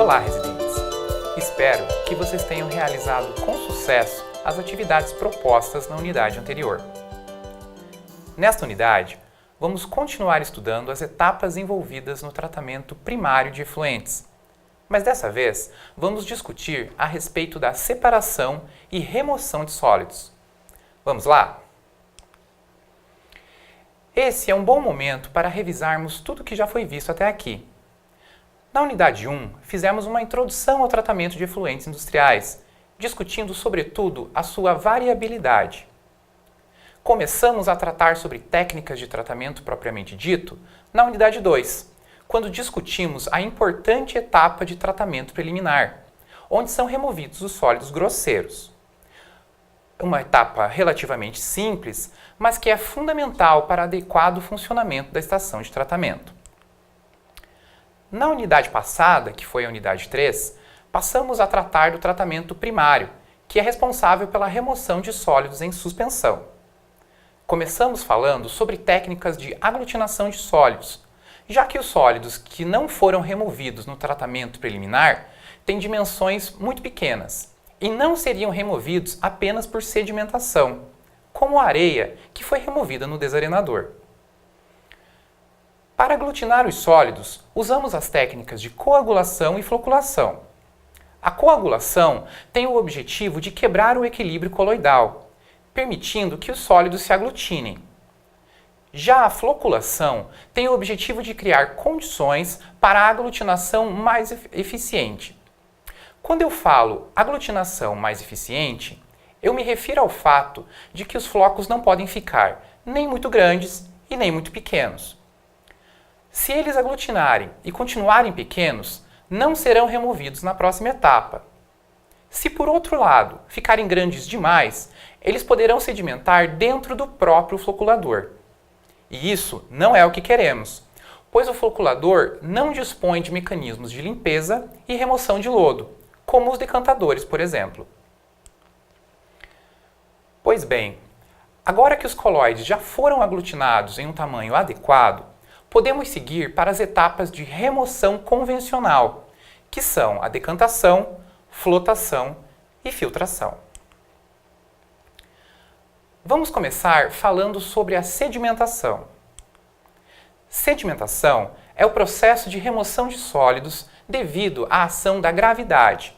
Olá, residentes! Espero que vocês tenham realizado com sucesso as atividades propostas na unidade anterior. Nesta unidade, vamos continuar estudando as etapas envolvidas no tratamento primário de efluentes, mas dessa vez vamos discutir a respeito da separação e remoção de sólidos. Vamos lá? Esse é um bom momento para revisarmos tudo o que já foi visto até aqui. Na unidade 1, fizemos uma introdução ao tratamento de efluentes industriais, discutindo sobretudo a sua variabilidade. Começamos a tratar sobre técnicas de tratamento propriamente dito na unidade 2, quando discutimos a importante etapa de tratamento preliminar, onde são removidos os sólidos grosseiros. Uma etapa relativamente simples, mas que é fundamental para adequado funcionamento da estação de tratamento. Na unidade passada, que foi a unidade 3, passamos a tratar do tratamento primário, que é responsável pela remoção de sólidos em suspensão. Começamos falando sobre técnicas de aglutinação de sólidos, já que os sólidos que não foram removidos no tratamento preliminar têm dimensões muito pequenas e não seriam removidos apenas por sedimentação, como a areia que foi removida no desarenador. Para aglutinar os sólidos, usamos as técnicas de coagulação e floculação. A coagulação tem o objetivo de quebrar o equilíbrio coloidal, permitindo que os sólidos se aglutinem. Já a floculação tem o objetivo de criar condições para a aglutinação mais eficiente. Quando eu falo aglutinação mais eficiente, eu me refiro ao fato de que os flocos não podem ficar nem muito grandes e nem muito pequenos. Se eles aglutinarem e continuarem pequenos, não serão removidos na próxima etapa. Se, por outro lado, ficarem grandes demais, eles poderão sedimentar dentro do próprio floculador. E isso não é o que queremos, pois o floculador não dispõe de mecanismos de limpeza e remoção de lodo, como os decantadores, por exemplo. Pois bem, agora que os colóides já foram aglutinados em um tamanho adequado, podemos seguir para as etapas de remoção convencional, que são a decantação, flotação e filtração. Vamos começar falando sobre a sedimentação. Sedimentação é o processo de remoção de sólidos devido à ação da gravidade.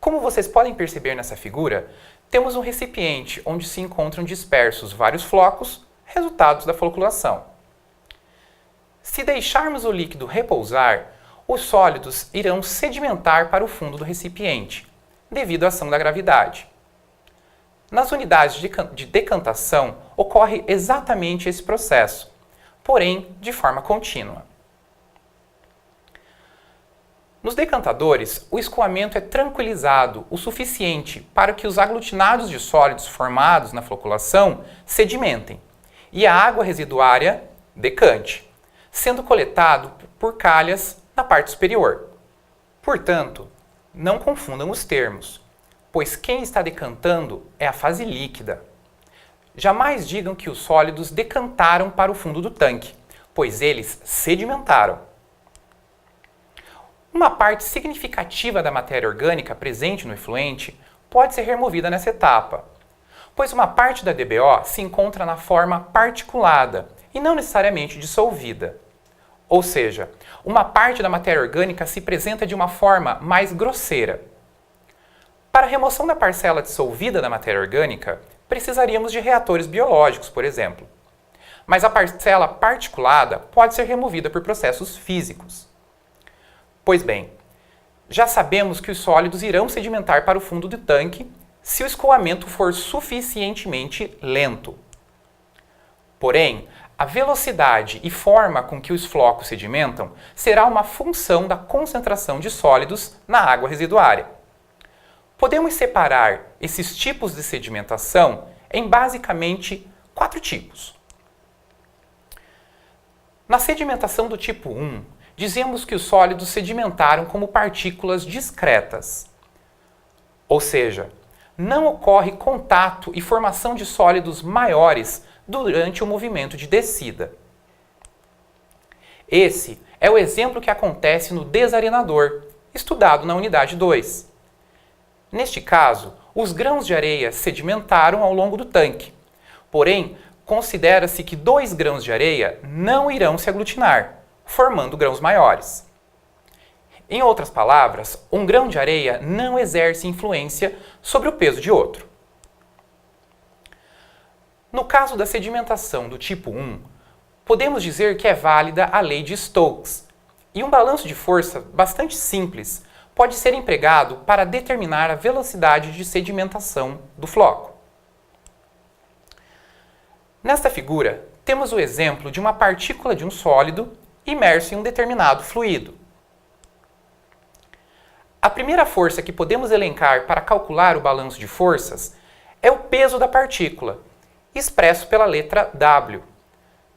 Como vocês podem perceber nessa figura, temos um recipiente onde se encontram dispersos vários flocos, resultados da floculação. Se deixarmos o líquido repousar, os sólidos irão sedimentar para o fundo do recipiente, devido à ação da gravidade. Nas unidades de decantação, ocorre exatamente esse processo, porém de forma contínua. Nos decantadores, o escoamento é tranquilizado o suficiente para que os aglutinados de sólidos formados na floculação sedimentem e a água residuária decante, sendo coletado por calhas na parte superior. Portanto, não confundam os termos, pois quem está decantando é a fase líquida. Jamais digam que os sólidos decantaram para o fundo do tanque, pois eles sedimentaram. Uma parte significativa da matéria orgânica presente no efluente pode ser removida nessa etapa, pois uma parte da DBO se encontra na forma particulada e não necessariamente dissolvida. Ou seja, uma parte da matéria orgânica se apresenta de uma forma mais grosseira. Para a remoção da parcela dissolvida da matéria orgânica, precisaríamos de reatores biológicos, por exemplo. Mas a parcela particulada pode ser removida por processos físicos. Pois bem, já sabemos que os sólidos irão sedimentar para o fundo do tanque se o escoamento for suficientemente lento. Porém, a velocidade e forma com que os flocos sedimentam será uma função da concentração de sólidos na água residuária. Podemos separar esses tipos de sedimentação em basicamente 4 tipos. Na sedimentação do tipo 1, dizemos que os sólidos sedimentaram como partículas discretas. Ou seja, não ocorre contato e formação de sólidos maiores durante o movimento de descida. Esse é o exemplo que acontece no desarenador, estudado na unidade 2. Neste caso, os grãos de areia sedimentaram ao longo do tanque. Porém, considera-se que 2 grãos de areia não irão se aglutinar, formando grãos maiores. Em outras palavras, um grão de areia não exerce influência sobre o peso de outro. No caso da sedimentação do tipo 1, podemos dizer que é válida a lei de Stokes, e um balanço de força bastante simples pode ser empregado para determinar a velocidade de sedimentação do floco. Nesta figura, temos o exemplo de uma partícula de um sólido imerso em um determinado fluido. A primeira força que podemos elencar para calcular o balanço de forças é o peso da partícula, expresso pela letra W,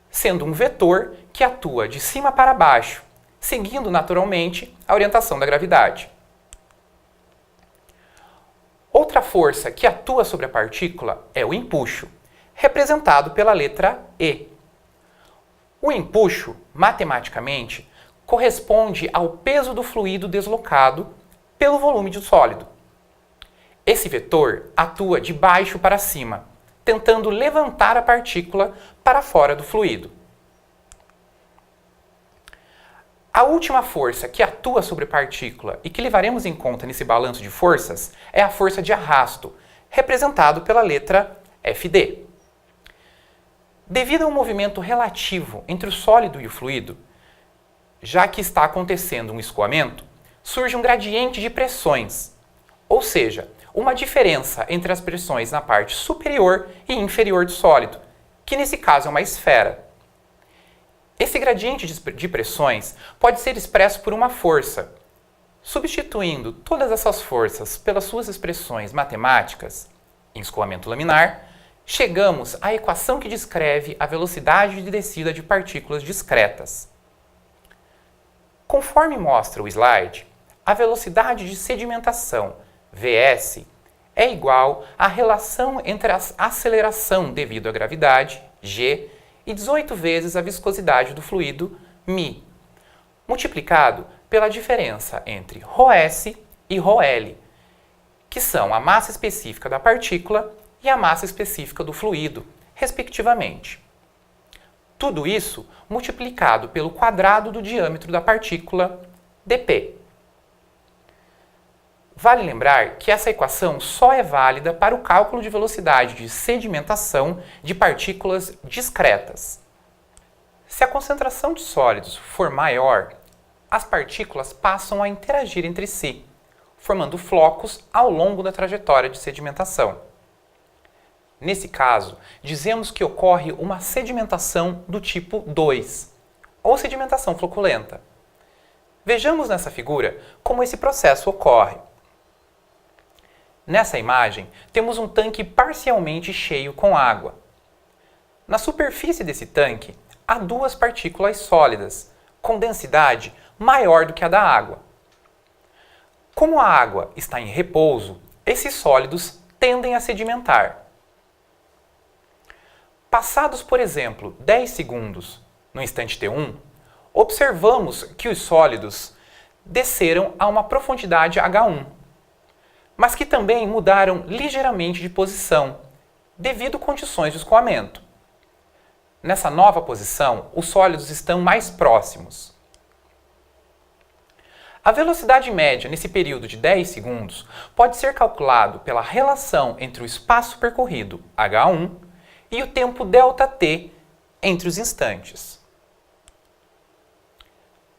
sendo um vetor que atua de cima para baixo, seguindo naturalmente a orientação da gravidade. Outra força que atua sobre a partícula é o empuxo, representado pela letra E. O empuxo, matematicamente, corresponde ao peso do fluido deslocado pelo volume do sólido. Esse vetor atua de baixo para cima, tentando levantar a partícula para fora do fluido. A última força que atua sobre a partícula e que levaremos em conta nesse balanço de forças é a força de arrasto, representado pela letra FD. Devido ao movimento relativo entre o sólido e o fluido, já que está acontecendo um escoamento, surge um gradiente de pressões, ou seja, uma diferença entre as pressões na parte superior e inferior do sólido, que nesse caso é uma esfera. Esse gradiente de pressões pode ser expresso por uma força. Substituindo todas essas forças pelas suas expressões matemáticas, em escoamento laminar, chegamos à equação que descreve a velocidade de descida de partículas discretas. Conforme mostra o slide, a velocidade de sedimentação, Vs, é igual à relação entre a aceleração devido à gravidade, G, e 18 vezes a viscosidade do fluido, μ, multiplicado pela diferença entre ρs e ρl, que são a massa específica da partícula e a massa específica do fluido, respectivamente. Tudo isso multiplicado pelo quadrado do diâmetro da partícula, dp. Vale lembrar que essa equação só é válida para o cálculo de velocidade de sedimentação de partículas discretas. Se a concentração de sólidos for maior, as partículas passam a interagir entre si, formando flocos ao longo da trajetória de sedimentação. Nesse caso, dizemos que ocorre uma sedimentação do tipo 2, ou sedimentação floculenta. Vejamos nessa figura como esse processo ocorre. Nessa imagem, temos um tanque parcialmente cheio com água. Na superfície desse tanque, há 2 partículas sólidas, com densidade maior do que a da água. Como a água está em repouso, esses sólidos tendem a sedimentar. Passados, por exemplo, 10 segundos, no instante T1, observamos que os sólidos desceram a uma profundidade H1, mas que também mudaram ligeiramente de posição, devido a condições de escoamento. Nessa nova posição, os sólidos estão mais próximos. A velocidade média nesse período de 10 segundos pode ser calculado pela relação entre o espaço percorrido, H1, e o tempo ΔT entre os instantes.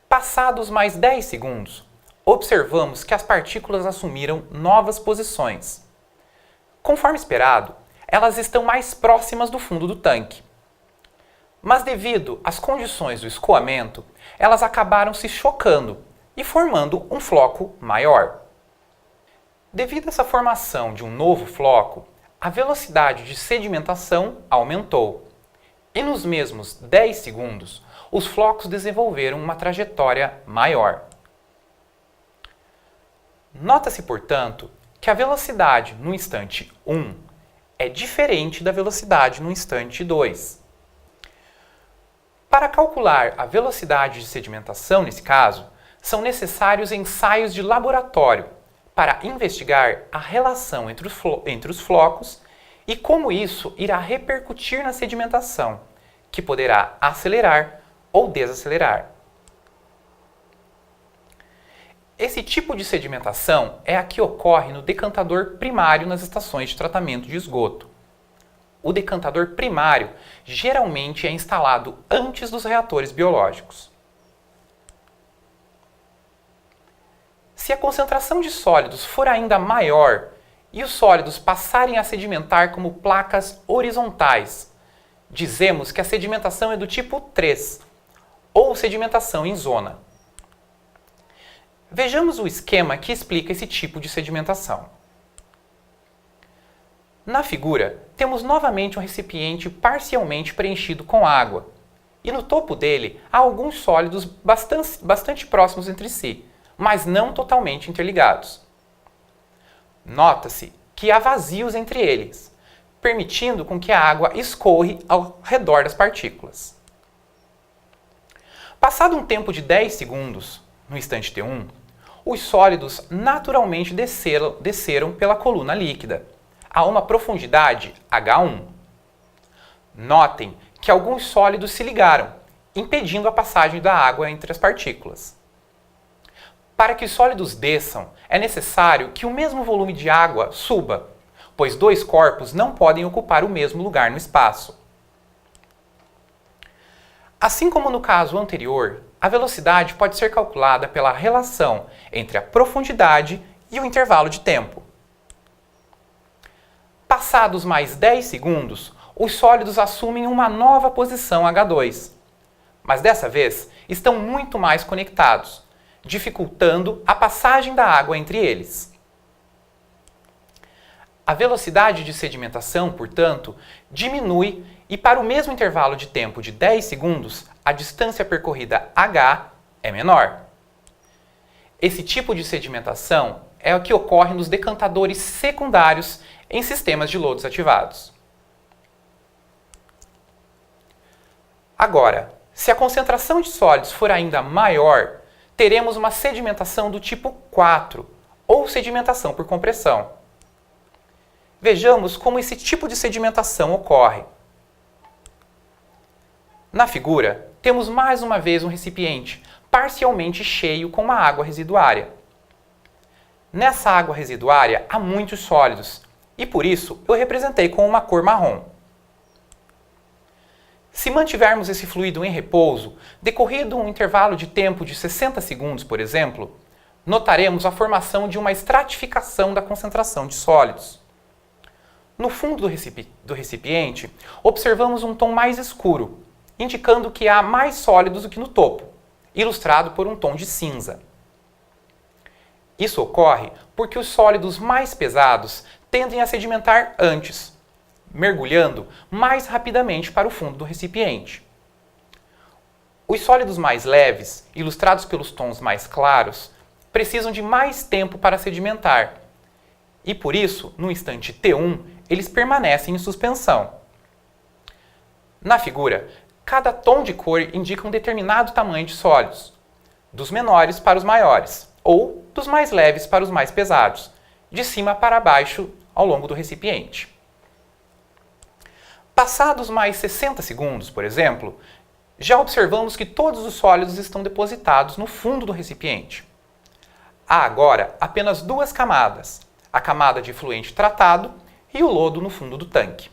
Passados mais 10 segundos, observamos que as partículas assumiram novas posições. Conforme esperado, elas estão mais próximas do fundo do tanque. Mas devido às condições do escoamento, elas acabaram se chocando e formando um floco maior. Devido a essa formação de um novo floco, a velocidade de sedimentação aumentou. E nos mesmos 10 segundos, os flocos desenvolveram uma trajetória maior. Nota-se, portanto, que a velocidade no instante 1 é diferente da velocidade no instante 2. Para calcular a velocidade de sedimentação nesse caso, são necessários ensaios de laboratório para investigar a relação entre os flocos e como isso irá repercutir na sedimentação, que poderá acelerar ou desacelerar. Esse tipo de sedimentação é a que ocorre no decantador primário nas estações de tratamento de esgoto. O decantador primário geralmente é instalado antes dos reatores biológicos. Se a concentração de sólidos for ainda maior e os sólidos passarem a sedimentar como placas horizontais, dizemos que a sedimentação é do tipo 3, ou sedimentação em zona. Vejamos o esquema que explica esse tipo de sedimentação. Na figura, temos novamente um recipiente parcialmente preenchido com água, e no topo dele há alguns sólidos bastante próximos entre si, mas não totalmente interligados. Nota-se que há vazios entre eles, permitindo com que a água escorre ao redor das partículas. Passado um tempo de 10 segundos, no instante T1, os sólidos naturalmente desceram pela coluna líquida, a uma profundidade H1. Notem que alguns sólidos se ligaram, impedindo a passagem da água entre as partículas. Para que os sólidos desçam, é necessário que o mesmo volume de água suba, pois dois corpos não podem ocupar o mesmo lugar no espaço. Assim como no caso anterior, a velocidade pode ser calculada pela relação entre a profundidade e o intervalo de tempo. Passados mais 10 segundos, os sólidos assumem uma nova posição H2, mas dessa vez estão muito mais conectados, dificultando a passagem da água entre eles. A velocidade de sedimentação, portanto, diminui e para o mesmo intervalo de tempo de 10 segundos, a distância percorrida h é menor. Esse tipo de sedimentação é o que ocorre nos decantadores secundários em sistemas de lodos ativados. Agora, se a concentração de sólidos for ainda maior, teremos uma sedimentação do tipo 4, ou sedimentação por compressão. Vejamos como esse tipo de sedimentação ocorre. Na figura, temos mais uma vez um recipiente parcialmente cheio com uma água residuária. Nessa água residuária há muitos sólidos, e por isso eu representei com uma cor marrom. Se mantivermos esse fluido em repouso, decorrido um intervalo de tempo de 60 segundos, por exemplo, notaremos a formação de uma estratificação da concentração de sólidos. No fundo do recipiente, observamos um tom mais escuro, indicando que há mais sólidos do que no topo, ilustrado por um tom de cinza. Isso ocorre porque os sólidos mais pesados tendem a sedimentar antes, mergulhando mais rapidamente para o fundo do recipiente. Os sólidos mais leves, ilustrados pelos tons mais claros, precisam de mais tempo para sedimentar, e por isso, no instante T1, eles permanecem em suspensão. Na figura, cada tom de cor indica um determinado tamanho de sólidos, dos menores para os maiores, ou dos mais leves para os mais pesados, de cima para baixo ao longo do recipiente. Passados mais 60 segundos, por exemplo, já observamos que todos os sólidos estão depositados no fundo do recipiente. Há agora apenas duas camadas, a camada de efluente tratado e o lodo no fundo do tanque.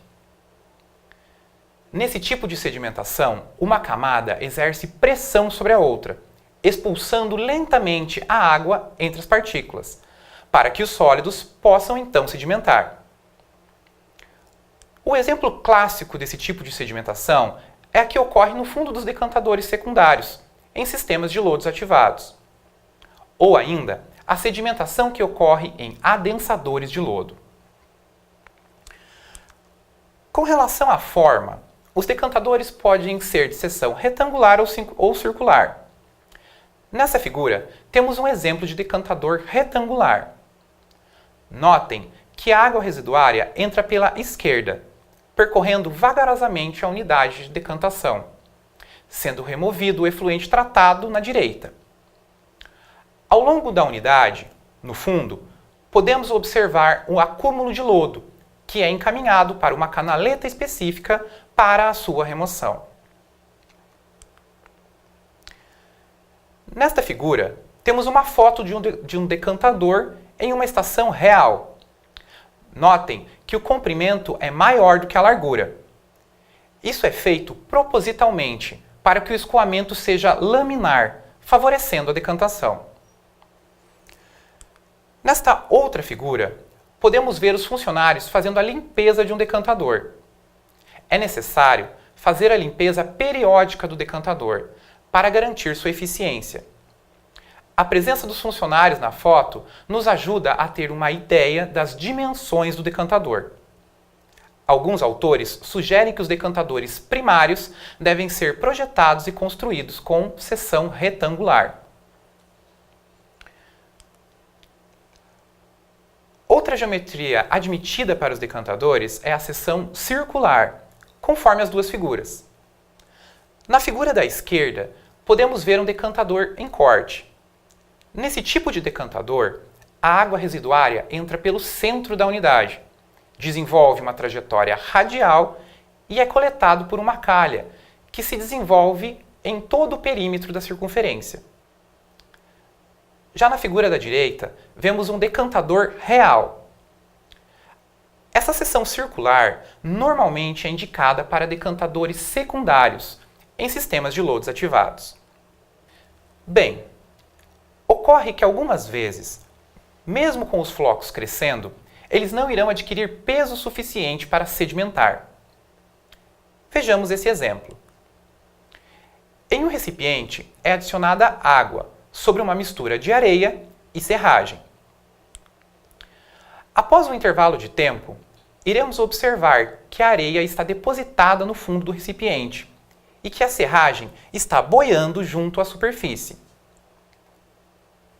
Nesse tipo de sedimentação, uma camada exerce pressão sobre a outra, expulsando lentamente a água entre as partículas, para que os sólidos possam então sedimentar. O exemplo clássico desse tipo de sedimentação é a que ocorre no fundo dos decantadores secundários, em sistemas de lodos ativados. Ou ainda, a sedimentação que ocorre em adensadores de lodo. Com relação à forma, os decantadores podem ser de seção retangular ou circular. Nessa figura, temos um exemplo de decantador retangular. Notem que a água residuária entra pela esquerda, percorrendo vagarosamente a unidade de decantação, sendo removido o efluente tratado na direita. Ao longo da unidade, no fundo, podemos observar um acúmulo de lodo, que é encaminhado para uma canaleta específica para a sua remoção. Nesta figura, temos uma foto de um decantador em uma estação real. Notem que o comprimento é maior do que a largura. Isso é feito propositalmente para que o escoamento seja laminar, favorecendo a decantação. Nesta outra figura, podemos ver os funcionários fazendo a limpeza de um decantador. É necessário fazer a limpeza periódica do decantador para garantir sua eficiência. A presença dos funcionários na foto nos ajuda a ter uma ideia das dimensões do decantador. Alguns autores sugerem que os decantadores primários devem ser projetados e construídos com seção retangular. Outra geometria admitida para os decantadores é a seção circular, conforme as duas figuras. Na figura da esquerda, podemos ver um decantador em corte. Nesse tipo de decantador, a água residuária entra pelo centro da unidade, desenvolve uma trajetória radial e é coletado por uma calha, que se desenvolve em todo o perímetro da circunferência. Já na figura da direita, vemos um decantador real. Essa seção circular normalmente é indicada para decantadores secundários, em sistemas de lodos ativados. Bem, ocorre que algumas vezes, mesmo com os flocos crescendo, eles não irão adquirir peso suficiente para sedimentar. Vejamos esse exemplo. Em um recipiente é adicionada água sobre uma mistura de areia e serragem. Após um intervalo de tempo, iremos observar que a areia está depositada no fundo do recipiente e que a serragem está boiando junto à superfície.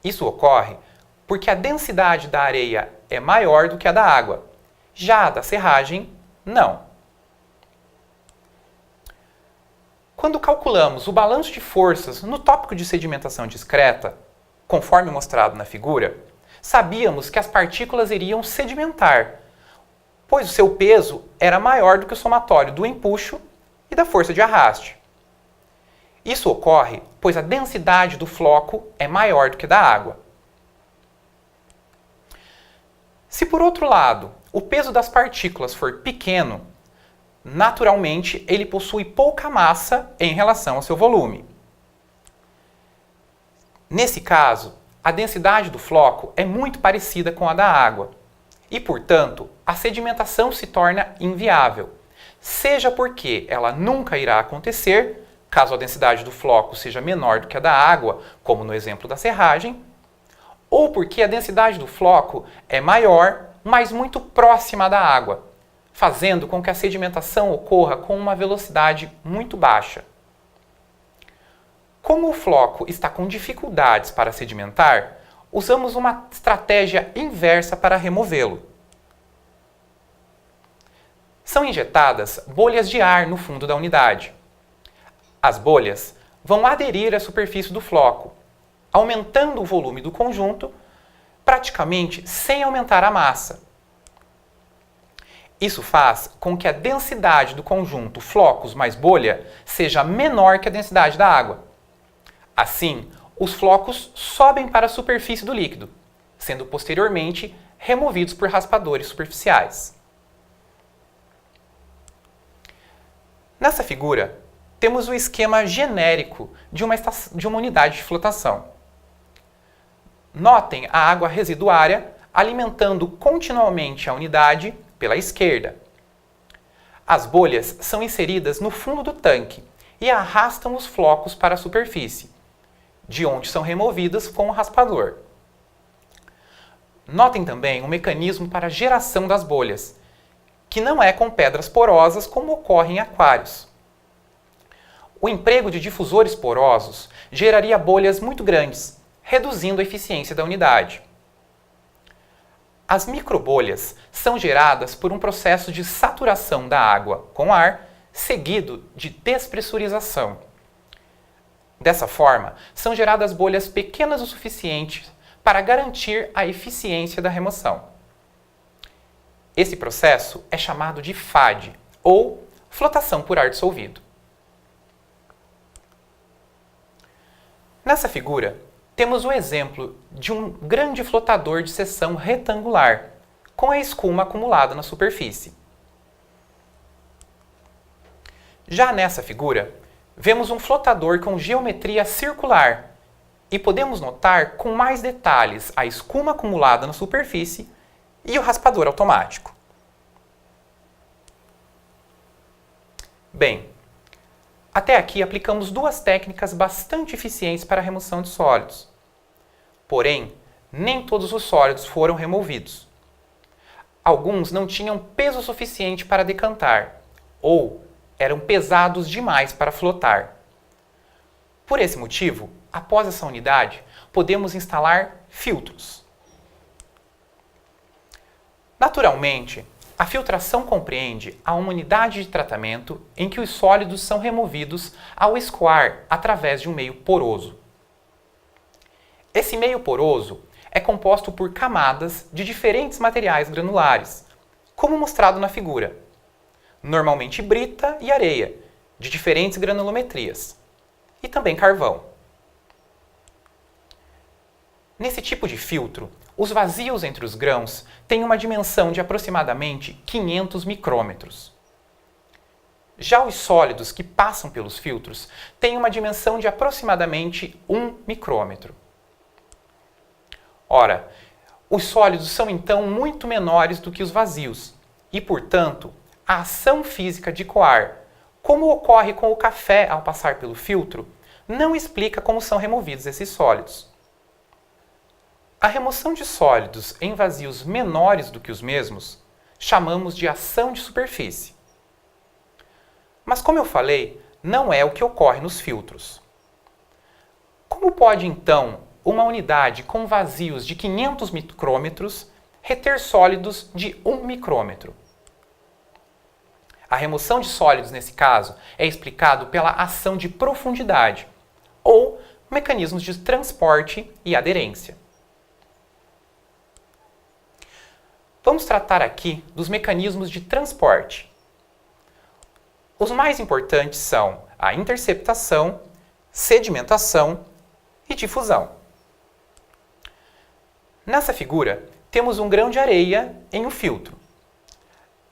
Isso ocorre porque a densidade da areia é maior do que a da água, já a da serragem, não. Quando calculamos o balanço de forças no tópico de sedimentação discreta, conforme mostrado na figura, sabíamos que as partículas iriam sedimentar, pois o seu peso era maior do que o somatório do empuxo e da força de arraste. Isso ocorre pois a densidade do floco é maior do que da água. Se, por outro lado, o peso das partículas for pequeno, naturalmente ele possui pouca massa em relação ao seu volume. Nesse caso, a densidade do floco é muito parecida com a da água e, portanto, a sedimentação se torna inviável, seja porque ela nunca irá acontecer, caso a densidade do floco seja menor do que a da água, como no exemplo da serragem, ou porque a densidade do floco é maior, mas muito próxima da água, fazendo com que a sedimentação ocorra com uma velocidade muito baixa. Como o floco está com dificuldades para sedimentar, usamos uma estratégia inversa para removê-lo. São injetadas bolhas de ar no fundo da unidade. As bolhas vão aderir à superfície do floco, aumentando o volume do conjunto, praticamente sem aumentar a massa. Isso faz com que a densidade do conjunto flocos mais bolha seja menor que a densidade da água. Assim, os flocos sobem para a superfície do líquido, sendo posteriormente removidos por raspadores superficiais. Nessa figura, temos o esquema genérico de uma unidade de flotação. Notem a água residuária alimentando continuamente a unidade pela esquerda. As bolhas são inseridas no fundo do tanque e arrastam os flocos para a superfície, de onde são removidas com o raspador. Notem também o mecanismo para a geração das bolhas, que não é com pedras porosas como ocorre em aquários. O emprego de difusores porosos geraria bolhas muito grandes, reduzindo a eficiência da unidade. As microbolhas são geradas por um processo de saturação da água com ar, seguido de despressurização. Dessa forma, são geradas bolhas pequenas o suficiente para garantir a eficiência da remoção. Esse processo é chamado de FAD, ou flotação por ar dissolvido. Nessa figura, temos o exemplo de um grande flotador de seção retangular, com a escuma acumulada na superfície. Já nessa figura, vemos um flotador com geometria circular e podemos notar com mais detalhes a escuma acumulada na superfície e o raspador automático. Bem, até aqui aplicamos duas técnicas bastante eficientes para a remoção de sólidos. Porém, nem todos os sólidos foram removidos. Alguns não tinham peso suficiente para decantar, ou eram pesados demais para flotar. Por esse motivo, após essa unidade, podemos instalar filtros. Naturalmente, a filtração compreende a uma unidade de tratamento em que os sólidos são removidos ao escoar através de um meio poroso. Esse meio poroso é composto por camadas de diferentes materiais granulares, como mostrado na figura, normalmente brita e areia, de diferentes granulometrias, e também carvão. Nesse tipo de filtro, os vazios entre os grãos têm uma dimensão de aproximadamente 500 micrômetros. Já os sólidos que passam pelos filtros têm uma dimensão de aproximadamente 1 micrômetro. Ora, os sólidos são então muito menores do que os vazios e, portanto, a ação física de coar, como ocorre com o café ao passar pelo filtro, não explica como são removidos esses sólidos. A remoção de sólidos em vazios menores do que os mesmos chamamos de ação de superfície. Mas, como eu falei, não é o que ocorre nos filtros. Como pode, então, uma unidade com vazios de 500 micrômetros reter sólidos de 1 micrômetro? A remoção de sólidos, nesse caso, é explicado pela ação de profundidade, ou mecanismos de transporte e aderência. Vamos tratar aqui dos mecanismos de transporte. Os mais importantes são a interceptação, sedimentação e difusão. Nessa figura, temos um grão de areia em um filtro.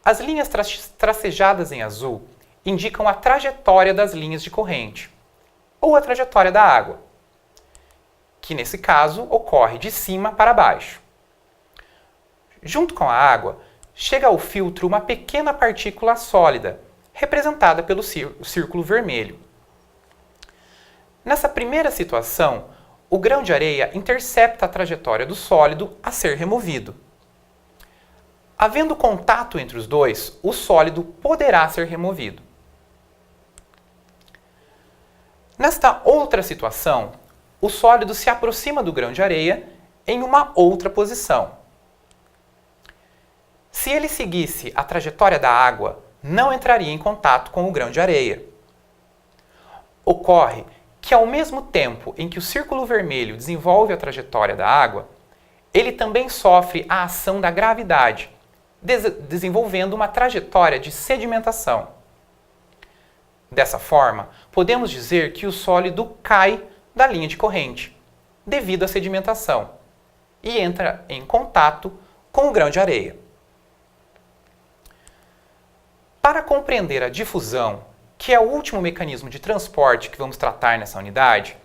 As linhas tracejadas em azul indicam a trajetória das linhas de corrente, ou a trajetória da água, que nesse caso ocorre de cima para baixo. Junto com a água, chega ao filtro uma pequena partícula sólida, representada pelo círculo vermelho. Nessa primeira situação, o grão de areia intercepta a trajetória do sólido a ser removido. Havendo contato entre os dois, o sólido poderá ser removido. Nesta outra situação, o sólido se aproxima do grão de areia em uma outra posição. Se ele seguisse a trajetória da água, não entraria em contato com o grão de areia. Ocorre que, ao mesmo tempo em que o círculo vermelho desenvolve a trajetória da água, ele também sofre a ação da gravidade, desenvolvendo uma trajetória de sedimentação. Dessa forma, podemos dizer que o sólido cai da linha de corrente, devido à sedimentação, e entra em contato com o grão de areia. Para compreender a difusão, que é o último mecanismo de transporte que vamos tratar nessa unidade,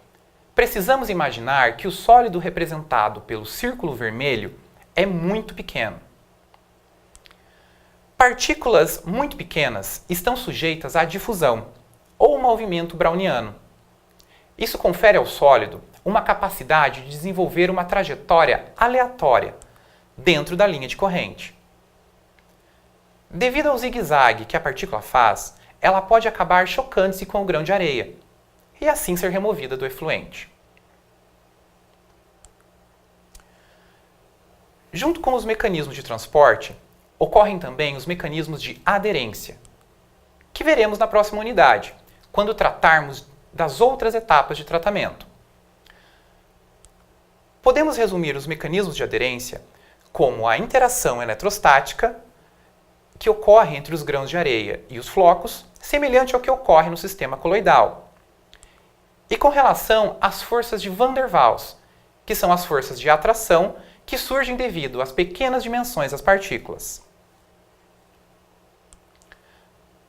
precisamos imaginar que o sólido representado pelo círculo vermelho é muito pequeno. Partículas muito pequenas estão sujeitas à difusão, ou movimento browniano. Isso confere ao sólido uma capacidade de desenvolver uma trajetória aleatória dentro da linha de corrente. Devido ao zigue-zague que a partícula faz, ela pode acabar chocando-se com o grão de areia e assim ser removida do efluente. Junto com os mecanismos de transporte, ocorrem também os mecanismos de aderência, que veremos na próxima unidade, quando tratarmos das outras etapas de tratamento. Podemos resumir os mecanismos de aderência como a interação eletrostática que ocorre entre os grãos de areia e os flocos, semelhante ao que ocorre no sistema coloidal. E com relação às forças de Van der Waals, que são as forças de atração que surgem devido às pequenas dimensões das partículas.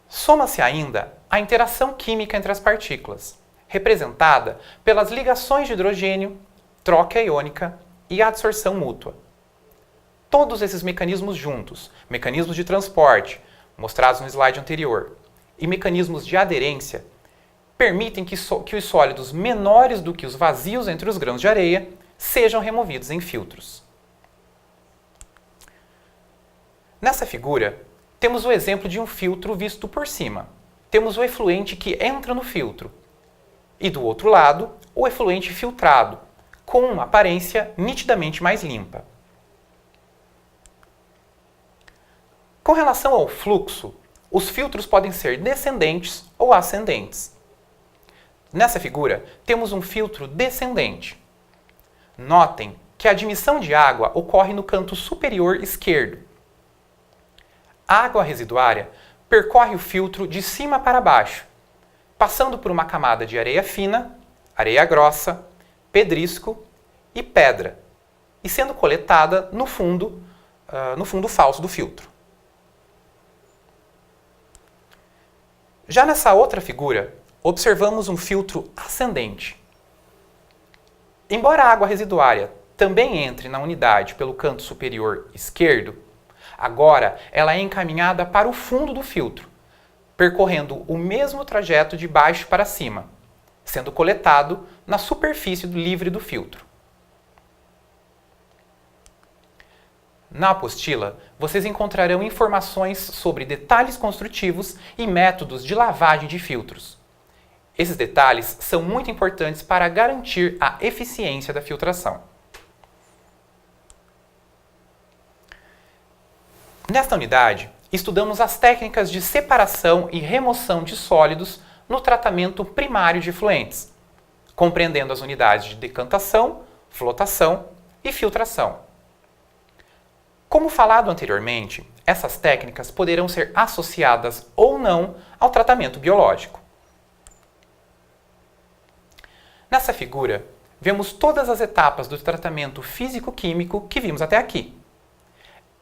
Soma-se ainda a interação química entre as partículas, representada pelas ligações de hidrogênio, troca iônica e adsorção mútua. Todos esses mecanismos juntos, mecanismos de transporte, mostrados no slide anterior, e mecanismos de aderência, permitem que os sólidos menores do que os vazios entre os grãos de areia sejam removidos em filtros. Nessa figura, temos o exemplo de um filtro visto por cima. Temos o efluente que entra no filtro. E do outro lado, o efluente filtrado, com uma aparência nitidamente mais limpa. Com relação ao fluxo, os filtros podem ser descendentes ou ascendentes. Nessa figura, temos um filtro descendente. Notem que a admissão de água ocorre no canto superior esquerdo. A água residuária percorre o filtro de cima para baixo, passando por uma camada de areia fina, areia grossa, pedrisco e pedra, e sendo coletada no fundo falso do filtro. Já nessa outra figura, observamos um filtro ascendente. Embora a água residuária também entre na unidade pelo canto superior esquerdo, agora ela é encaminhada para o fundo do filtro, percorrendo o mesmo trajeto de baixo para cima, sendo coletado na superfície livre do filtro. Na apostila, vocês encontrarão informações sobre detalhes construtivos e métodos de lavagem de filtros. Esses detalhes são muito importantes para garantir a eficiência da filtração. Nesta unidade, estudamos as técnicas de separação e remoção de sólidos no tratamento primário de efluentes, compreendendo as unidades de decantação, flotação e filtração. Como falado anteriormente, essas técnicas poderão ser associadas ou não ao tratamento biológico. Nessa figura, vemos todas as etapas do tratamento físico-químico que vimos até aqui.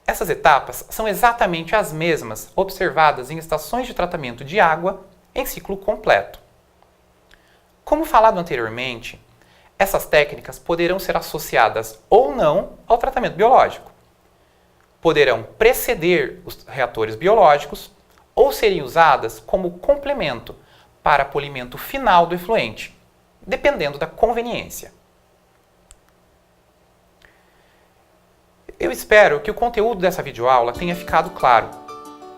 Essas etapas são exatamente as mesmas observadas em estações de tratamento de água em ciclo completo. Como falado anteriormente, essas técnicas poderão ser associadas ou não ao tratamento biológico. Poderão preceder os reatores biológicos ou serem usadas como complemento para polimento final do efluente, dependendo da conveniência. Eu espero que o conteúdo dessa videoaula tenha ficado claro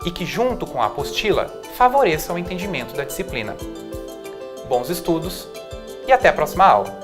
e que, junto com a apostila, favoreça o entendimento da disciplina. Bons estudos e até a próxima aula!